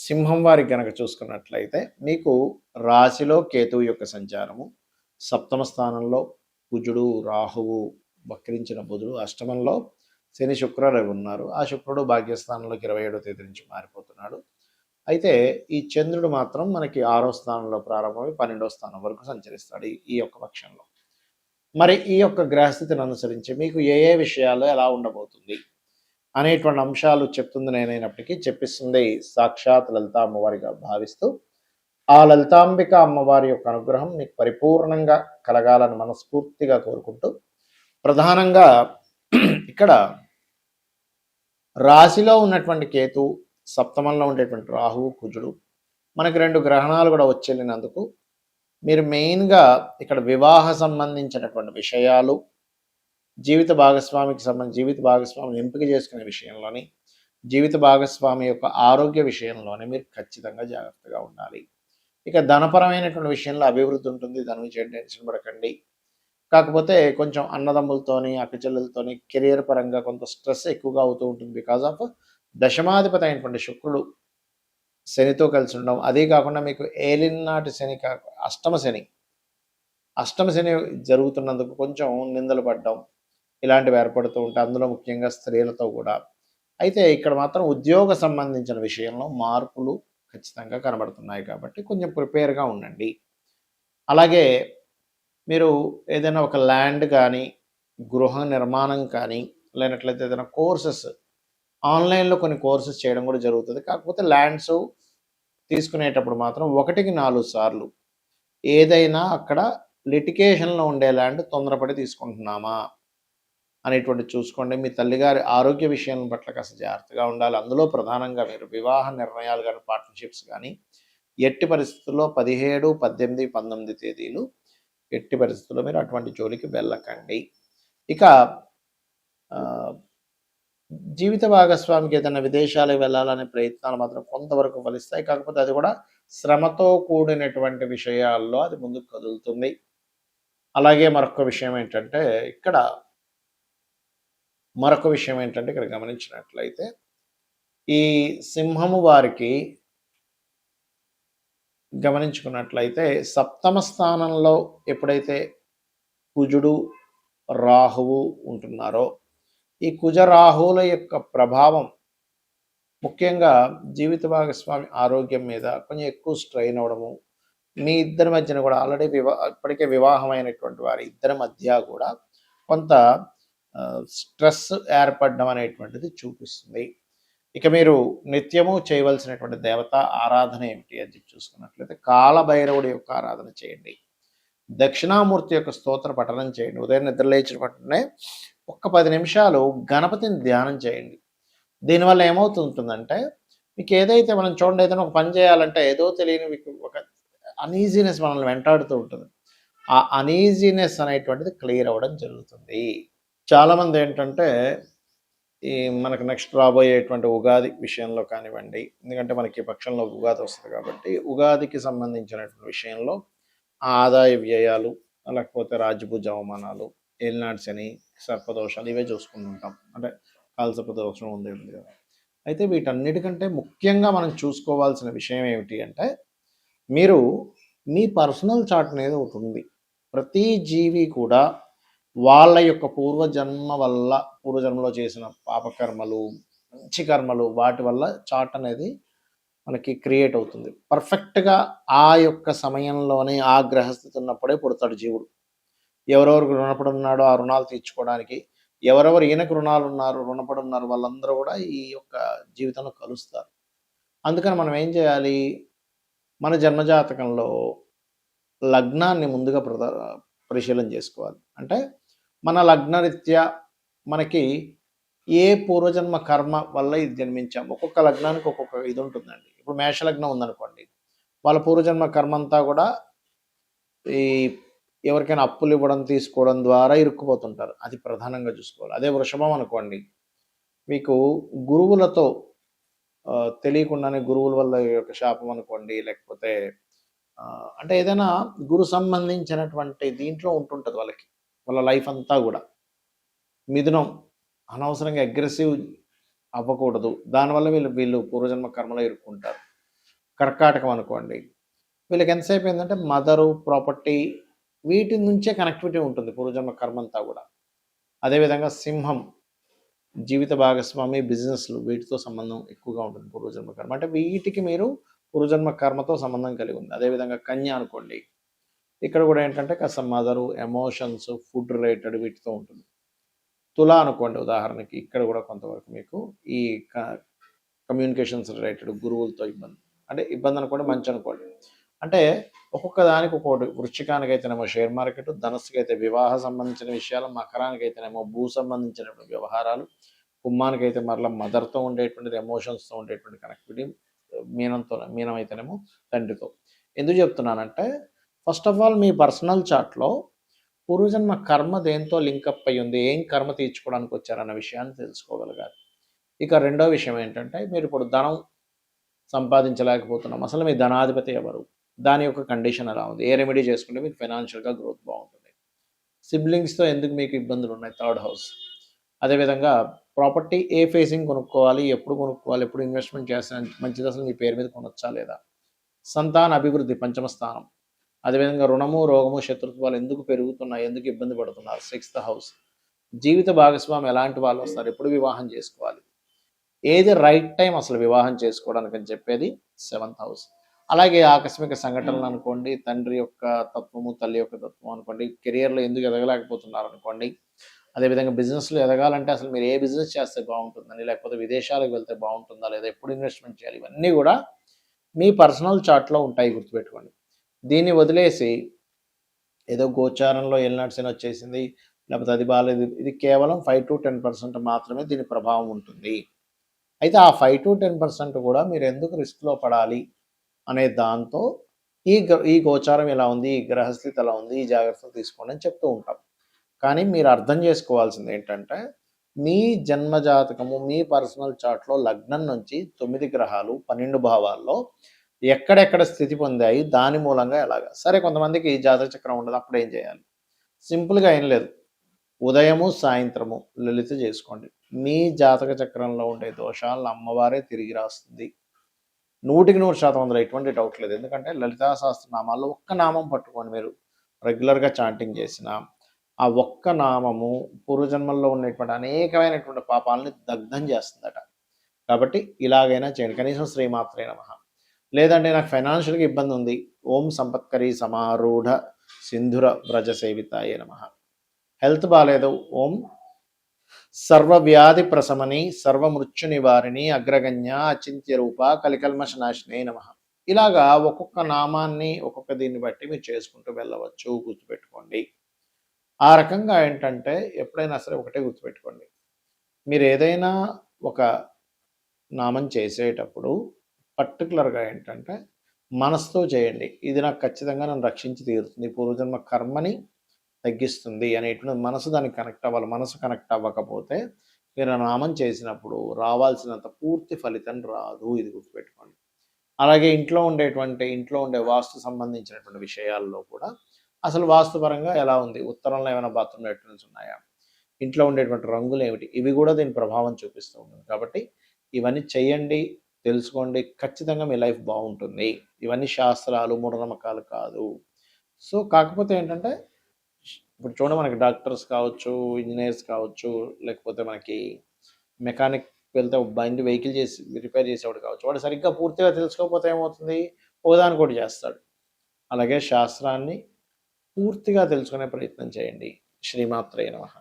సింహం వారికి గనక చూసుకున్నట్లయితే మీకు రాశిలో కేతువు యొక్క సంచారము, సప్తమ స్థానంలో కుజుడు, రాహువు, వక్రించిన బుధుడు, అష్టమంలో శని శుక్ర రవి ఉన్నారు. ఆ శుక్రుడు భాగ్యస్థానంలోకి 27వ తేదీ నుంచి మారిపోతున్నాడు. అయితే ఈ చంద్రుడు మాత్రం మనకి 6వ స్థానంలో ప్రారంభమై 12వ స్థానం వరకు సంచరిస్తాడు ఈ యొక్క పక్షంలో. మరి ఈ యొక్క గ్రహస్థితిని అనుసరించి మీకు ఏ ఏ విషయాలు ఎలా ఉండబోతుంది అనేటువంటి అంశాలు చెప్తుంది నేనైనప్పటికీ చెప్పిస్తుంది సాక్షాత్ లలితా అమ్మవారిగా భావిస్తూ, ఆ లలితాంబిక అమ్మవారి యొక్క అనుగ్రహం మీకు పరిపూర్ణంగా కలగాలని మనస్ఫూర్తిగా కోరుకుంటూ, ప్రధానంగా ఇక్కడ రాశిలో ఉన్నటువంటి కేతు, సప్తమంలో ఉండేటువంటి రాహువు, కుజుడు, మనకి 2 గ్రహణాలు కూడా వచ్చేళ్ళినందుకు మీరు మెయిన్గా ఇక్కడ వివాహ సంబంధించినటువంటి విషయాలు, జీవిత భాగస్వామిని ఎంపిక చేసుకునే విషయంలోని, జీవిత భాగస్వామి యొక్క ఆరోగ్య విషయంలోనే మీరు ఖచ్చితంగా జాగ్రత్తగా ఉండాలి. ఇక ధనపరమైనటువంటి విషయంలో అభివృద్ధి ఉంటుంది, దాని గురించి టెన్షన్ పడకండి. కాకపోతే కొంచెం అన్నదమ్ములతోని, అక్కచెల్లెలతోని కెరియర్ పరంగా కొంత స్ట్రెస్ ఎక్కువగా అవుతూ ఉంటుంది. బికాజ్ ఆఫ్ దశమాధిపతి అయినటువంటి శుక్రుడు శనితో కలిసి ఉండడం, అదే కాకుండా మీకు ఏలినాటి శని అష్టమ శని జరుగుతున్నందుకు కొంచెం నిందలు పడ్డం ఇలాంటివి ఏర్పడుతూ ఉంటాయి, అందులో ముఖ్యంగా స్త్రీలతో కూడా. అయితే ఇక్కడ మాత్రం ఉద్యోగ సంబంధించిన విషయంలో మార్పులు ఖచ్చితంగా కనబడుతున్నాయి కాబట్టి కొంచెం ప్రిపేర్గా ఉండండి. అలాగే మీరు ఏదైనా ఒక ల్యాండ్ కానీ, గృహ నిర్మాణం కానీ, లేనట్లయితే ఏదైనా కోర్సెస్ ఆన్లైన్లో కొన్ని కోర్సెస్ చేయడం కూడా జరుగుతుంది. కాకపోతే ల్యాండ్స్ తీసుకునేటప్పుడు మాత్రం 1కి 4 సార్లు ఏదైనా అక్కడ లిటికేషన్లో ఉండే ల్యాండ్ తొందరపడి తీసుకుంటున్నామా అనేటువంటి చూసుకోండి. మీ తల్లిగారి ఆరోగ్య విషయం పట్ల కాస్త జాగ్రత్తగా ఉండాలి. అందులో ప్రధానంగా మీరు వివాహ నిర్ణయాలు కానీ, పార్ట్నర్షిప్స్ కానీ ఎట్టి పరిస్థితుల్లో 17, 18, 19 తేదీలు ఎట్టి పరిస్థితుల్లో మీరు అటువంటి జోలికి వెళ్ళకండి. ఇక జీవిత భాగస్వామికి ఏదైనా విదేశాలకు వెళ్ళాలనే ప్రయత్నాలు మాత్రం కొంతవరకు ఫలిస్తాయి. కాకపోతే అది కూడా శ్రమతో కూడినటువంటి విషయాల్లో అది ముందుకు కదులుతుంది. అలాగే మరొక విషయం ఏంటంటే ఇక్కడ గమనించినట్లయితే ఈ సింహము వారికి గమనించుకున్నట్లయితే సప్తమ స్థానంలో ఎప్పుడైతే కుజుడు, రాహువు ఉంటున్నారో, ఈ కుజ రాహువుల యొక్క ప్రభావం ముఖ్యంగా జీవిత భాగస్వామి ఆరోగ్యం మీద కొంచెం ఎక్కువ స్ట్రెయిన్ అవ్వడము, మీ ఇద్దరి మధ్యన కూడా ఆల్రెడీ ఇప్పటికే వివాహమైనటువంటి వారి ఇద్దరి మధ్య కూడా కొంత స్ట్రెస్ ఏర్పడడం అనేటువంటిది చూపిస్తుంది. ఇక మీరు నిత్యము చేయవలసినటువంటి దేవత ఆరాధన ఏమిటి అని చెప్పి చూసుకున్నట్లయితే కాలభైరవుడి యొక్క ఆరాధన చేయండి. దక్షిణామూర్తి యొక్క స్తోత్ర పఠనం చేయండి. ఉదయం నిద్రలేచిన వెంటనే ఒక్క 10 నిమిషాలు గణపతిని ధ్యానం చేయండి. దీనివల్ల ఏమవుతుంటుందంటే మీకు ఏదైతే మనం చూడండి, ఏదైనా ఒక పని చేయాలంటే ఏదో తెలియని మీకు ఒక అనీజీనెస్ మనల్ని వెంటాడుతూ ఉంటుంది. ఆ అనీజీనెస్ అనేటువంటిది క్లియర్ అవ్వడం జరుగుతుంది. చాలామంది ఏంటంటే ఈ మనకు నెక్స్ట్ రాబోయేటువంటి ఉగాది విషయంలో కానివ్వండి, ఎందుకంటే మనకి పక్షంలో ఉగాది వస్తుంది కాబట్టి ఉగాదికి సంబంధించినటువంటి విషయంలో ఆదాయ వ్యయాలు, లేకపోతే రాజ్యభుజ అవమానాలు, ఏలినాటి శని, సర్పదోషాలు ఇవే చూసుకుంటుంటాం. అంటే కాలసర్పదోషం ఉంది కదా. అయితే వీటన్నిటికంటే ముఖ్యంగా మనం చూసుకోవాల్సిన విషయం ఏమిటి అంటే, మీరు మీ పర్సనల్ చార్ట్ అనేది ఒకటి ఉంది. ప్రతి జీవి కూడా వాళ్ళ యొక్క పూర్వజన్మలో చేసిన పాపకర్మలు, మంచి కర్మలు, వాటి వల్ల చార్ట్ అనేది మనకి క్రియేట్ అవుతుంది. పర్ఫెక్ట్గా ఆ యొక్క సమయంలోనే ఆ గ్రహస్థితి ఉన్నప్పుడే పుడతాడు జీవుడు. ఎవరెవరికి రుణపడి ఉన్నాడో ఆ రుణాలు తీర్చుకోవడానికి, ఎవరెవరు ఈయనకు రుణపడి ఉన్నారు వాళ్ళందరూ కూడా ఈ యొక్క జీవితంలో కలుస్తారు. అందుకని మనం ఏం చేయాలి, మన జన్మజాతకంలో లగ్నాన్ని ముందుగా పరిశీలన చేసుకోవాలి. అంటే మన లగ్నరీత్యా మనకి ఏ పూర్వజన్మ కర్మ వల్ల ఇది జన్మించాం. ఒక్కొక్క లగ్నానికి ఒక్కొక్క ఇది ఉంటుందండి. ఇప్పుడు మేషలగ్నం ఉందనుకోండి, వాళ్ళ పూర్వజన్మ కర్మ అంతా కూడా ఈ ఎవరికైనా అప్పులు ఇవ్వడం, తీసుకోవడం ద్వారా ఇరుక్కుపోతుంటారు. అది ప్రధానంగా చూసుకోవాలి. అదే వృషభం అనుకోండి, మీకు గురువులతో తెలియకుండానే గురువుల వల్ల యొక్క శాపం అనుకోండి, లేకపోతే అంటే ఏదైనా గురు సంబంధించినటువంటి దీంట్లో ఉంటుంటుంది వాళ్ళ లైఫ్ అంతా కూడా. మిథునం అనవసరంగా అగ్రెసివ్ అవ్వకూడదు, దానివల్ల వీళ్ళు పూర్వజన్మ కర్మలో ఇరుక్కుంటారు. కర్కాటకం అనుకోండి, వీళ్ళకి ఎంతసేపు ఏంటంటే మదరు, ప్రాపర్టీ వీటి నుంచే కనెక్టివిటీ ఉంటుంది పూర్వజన్మ కర్మ అంతా కూడా. అదేవిధంగా సింహం జీవిత భాగస్వామి, బిజినెస్లు వీటితో సంబంధం ఎక్కువగా ఉంటుంది పూర్వజన్మ కర్మ. అంటే వీటికి మీరు పూర్వజన్మ కర్మతో సంబంధం కలిగి ఉంది. అదేవిధంగా కన్య అనుకోండి, ఇక్కడ కూడా ఏంటంటే కాస్త మదరు, ఎమోషన్స్, ఫుడ్ రిలేటెడ్ వీటితో ఉంటుంది. తుల అనుకోండి ఉదాహరణకి, ఇక్కడ కూడా కొంతవరకు మీకు ఈ కమ్యూనికేషన్స్ రిలేటెడ్ గురువులతో ఇబ్బంది, అంటే ఇబ్బంది అనుకోండి, మంచి అనుకోండి. అంటే ఒక్కొక్క దానికి ఒక్కొక్కటి. వృశ్చికానికి అయితేనేమో షేర్ మార్కెట్, ధనస్సుకి అయితే వివాహ సంబంధించిన విషయాలు, మకరానికి అయితేనేమో భూ సంబంధించినటువంటి వ్యవహారాలు, కుంభానికి అయితే మరలా మదర్తో ఉండేటువంటిది, ఎమోషన్స్తో ఉండేటువంటి కనెక్టివిటీ, మీనం అయితేనేమో తండ్రితో. ఎందుకు చెప్తున్నానంటే ఫస్ట్ ఆఫ్ ఆల్ మీ పర్సనల్ చార్ట్లో పూర్వజన్మ కర్మ దేంతో లింకప్ అయి ఉంది, ఏం కర్మ తీర్చుకోవడానికి వచ్చారన్న విషయాన్ని తెలుసుకోగలగాలి. ఇక రెండో విషయం ఏంటంటే, మీరు ఇప్పుడు ధనం సంపాదించలేకపోతున్నాం, అసలు మీ ధనాధిపతి ఎవరు, దాని యొక్క కండిషన్ ఎలా ఉంది, ఏ రెమెడీ చేసుకుంటే మీకు ఫైనాన్షియల్గా గ్రోత్ బాగుంటుంది, సిబ్లింగ్స్తో ఎందుకు మీకు ఇబ్బందులు ఉన్నాయి, థర్డ్ హౌస్. అదేవిధంగా ప్రాపర్టీ ఏ ఫేసింగ్ కొనుక్కోవాలి, ఎప్పుడు కొనుక్కోవాలి, ఎప్పుడు ఇన్వెస్ట్మెంట్ చేస్తే మంచిది, అసలు మీ పేరు మీద కొనొచ్చా లేదా, సంతాన అభివృద్ధి పంచమ స్థానం. అదేవిధంగా రుణము, రోగము, శత్రుత్వాలు ఎందుకు పెరుగుతున్నాయి, ఎందుకు ఇబ్బంది పడుతున్నారు, సిక్స్త్ హౌస్. జీవిత భాగస్వామి ఎలాంటి వాళ్ళు వస్తారు, ఎప్పుడు వివాహం చేసుకోవాలి, ఏది రైట్ టైం అసలు వివాహం చేసుకోవడానికి అని చెప్పేది సెవెంత్ హౌస్. అలాగే ఆకస్మిక సంఘటనలు అనుకోండి, తండ్రి యొక్క తత్వము, తల్లి యొక్క తత్వం అనుకోండి, కెరియర్లో ఎందుకు ఎదగలేకపోతున్నారు అనుకోండి, అదేవిధంగా బిజినెస్లో ఎదగాలంటే అసలు మీరు ఏ బిజినెస్ చేస్తే బాగుంటుందని, లేకపోతే విదేశాలకు వెళ్తే బాగుంటుందా లేదా, ఎప్పుడు ఇన్వెస్ట్మెంట్ చేయాలి, ఇవన్నీ కూడా మీ పర్సనల్ చార్ట్లో ఉంటాయి, గుర్తుపెట్టుకోండి. దీన్ని వదిలేసి ఏదో గోచారంలో ఎల్నాడ్సీన్ వచ్చేసింది, లేకపోతే అది బాగాలేదు, ఇది కేవలం 5 to 10% మాత్రమే దీని ప్రభావం ఉంటుంది. అయితే ఆ 5 to 10% కూడా మీరు ఎందుకు రిస్క్లో పడాలి అనే దాంతో ఈ గోచారం ఎలా ఉంది, ఈ గ్రహస్థితి ఎలా ఉంది, ఈ జాగ్రత్తలు తీసుకోండి అని చెప్తూ ఉంటాం. కానీ మీరు అర్థం చేసుకోవాల్సింది ఏంటంటే, మీ జన్మజాతకము, మీ పర్సనల్ చార్ట్లో లగ్నం నుంచి 9 గ్రహాలు 12 భావాల్లో ఎక్కడెక్కడ స్థితి పొందాయి, దాని మూలంగా ఎలాగా. సరే, కొంతమందికి జాతక చక్రం ఉండదు, అప్పుడు ఏం చేయాలి, సింపుల్గా ఏం లేదు, ఉదయము సాయంత్రము లలిత చేసుకోండి. మీ జాతక చక్రంలో ఉండే దోషాలను అమ్మవారే తిరిగి రాస్తుంది, 100% అందులో ఎటువంటి డౌట్ లేదు. ఎందుకంటే లలితా సహస్రనామాల్లో ఒక్క నామం పట్టుకొని మీరు రెగ్యులర్గా చాంటింగ్ చేసిన ఆ ఒక్క నామము పూర్వజన్మల్లో ఉన్నటువంటి అనేకమైనటువంటి పాపాలని దగ్ధం చేస్తుందట. కాబట్టి ఇలాగైనా చేయండి, కనీసం శ్రీమాత్రే నమః. లేదంటే నాకు ఫైనాన్షియల్గా ఇబ్బంది ఉంది, ఓం సంపత్కరీ సమారూఢ సింధుర వ్రజ సేవితాయే నమః. హెల్త్ బాగాలేదు, ఓం సర్వవ్యాధి ప్రశమని సర్వమృత్యు నివారిణి అగ్రగణ్య అచింత్య రూప కలికల్మషనాశినే నమః. ఇలాగా ఒక్కొక్క నామాన్ని ఒక్కొక్క దీన్ని బట్టి మీరు చేసుకుంటూ వెళ్ళవచ్చు, గుర్తుపెట్టుకోండి. ఆ రకంగా ఏంటంటే ఎప్పుడైనా సరే ఒకటే గుర్తుపెట్టుకోండి, మీరు ఏదైనా ఒక నామం చేసేటప్పుడు పర్టికులర్గా ఏంటంటే మనసుతో చేయండి, ఇది నాకు ఖచ్చితంగా నన్ను రక్షించి తీరుతుంది, పూర్వజన్మ కర్మని తగ్గిస్తుంది అనేటువంటి మనసు దానికి కనెక్ట్ అవ్వాలి. మనసు కనెక్ట్ అవ్వకపోతే మీరు ఆ నామం చేసినప్పుడు రావాల్సినంత పూర్తి ఫలితం రాదు, ఇది గుర్తుపెట్టుకోండి. అలాగే ఇంట్లో ఉండే వాస్తు సంబంధించినటువంటి విషయాల్లో కూడా అసలు వాస్తుపరంగా ఎలా ఉంది, ఉత్తరంలో ఏమైనా బాత్రూమ్ లెట్రిన్స్ ఉన్నాయా, ఇంట్లో ఉండేటువంటి రంగులు ఏమిటి, ఇవి కూడా దీని ప్రభావం చూపిస్తూ ఉంటుంది. కాబట్టి ఇవన్నీ చెయ్యండి, తెలుసుకోండి, ఖచ్చితంగా మీ లైఫ్ బాగుంటుంది. ఇవన్నీ శాస్త్రాలు, మూఢనమ్మకాలు కాదు. సో కాకపోతే ఏంటంటే, ఇప్పుడు చూడండి, మనకి డాక్టర్స్ కావచ్చు, ఇంజనీర్స్ కావచ్చు, లేకపోతే మనకి మెకానిక్ వెళ్తే బండి వెహికల్ చేసి రిపేర్ చేసేవాడు కావచ్చు, వాడు సరిగ్గా పూర్తిగా తెలుసుకోకపోతే ఏమవుతుంది, ఒకదానికోటి చేస్తాడు. అలాగే శాస్త్రాన్ని పూర్తిగా తెలుసుకునే ప్రయత్నం చేయండి. శ్రీమాత్రే నమః.